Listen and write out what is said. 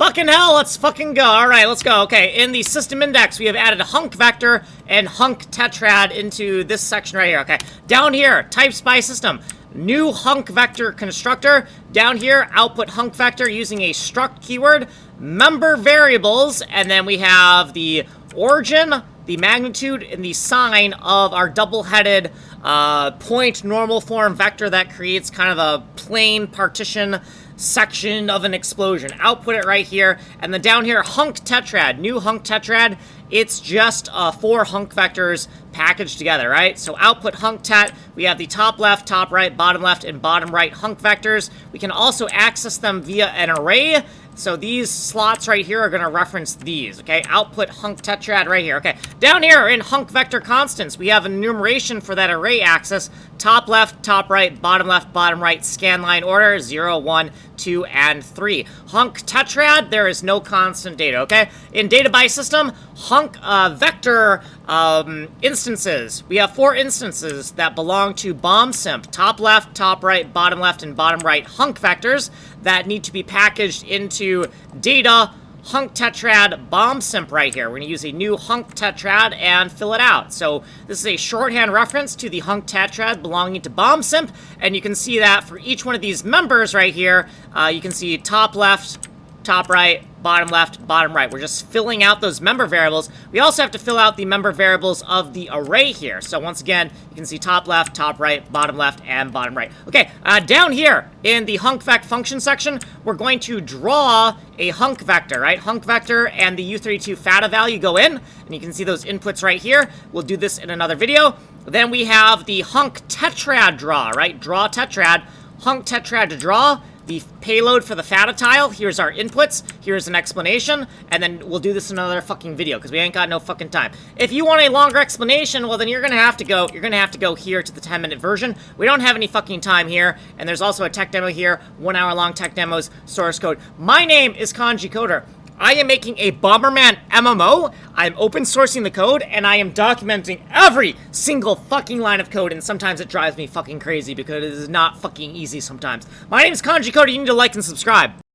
Fucking hell, let's fucking go. All right, let's go. Okay, in the system index, we have added a hunk vector and hunk tetrad into this section right here. Okay, down here, types by system. New hunk vector constructor. Down here, output hunk vector using a struct keyword. Member variables, and then we have the origin, the magnitude, and the sign of our double-headed point normal form vector that creates kind of a plane partition section of an explosion. Output it right here, and then down here, hunk tetrad, new hunk tetrad. It's just 4 hunk vectors packaged together, right? So output hunk tet, we have the top left, top right, bottom left, and bottom right hunk vectors. We can also access them via an array. So these slots right here are going to reference these, okay? Output hunk tetrad right here, okay? Down here in hunk vector constants, we have enumeration for that array axis. Top left, top right, bottom right, scanline order, 0, 1, 2, and 3. Hunk tetrad, there is no constant data, okay? In data by system, hunk vector instances. We have 4 instances that belong to BombSimp. Top left, top right, and bottom right hunk vectors that need to be packaged into data hunk tetrad BombSimp right here. We're going to use a new hunk tetrad and fill it out. So this is a shorthand reference to the hunk tetrad belonging to BombSimp, and you can see that for each one of these members right here, you can see top left, top right, bottom right. We're just filling out those member variables. We also have to fill out the member variables of the array here. So once again, you can see top left, top right, and bottom right. Okay, down here in the hunk vec function section, we're going to draw a hunk vector, right? Hunk vector and the U32 fata value go in, and you can see those inputs right here. We'll do this in another video. Then we have the hunk tetrad draw, right? Draw tetrad, hunk tetrad to draw. The payload for the fata tile, here's our inputs, here's an explanation, and then we'll do this in another fucking video, because we ain't got no fucking time. If you want a longer explanation, well then you're gonna have to go here to the 10-minute version. We don't have any fucking time here, and there's also a tech demo here, 1 hour long tech demos, source code. My name is Kanji Coder. I am making a Bomberman MMO, I'm open sourcing the code, and I am documenting every single fucking line of code, and sometimes it drives me fucking crazy because it is not fucking easy sometimes. My name is Kanji Coder, you need to like and subscribe.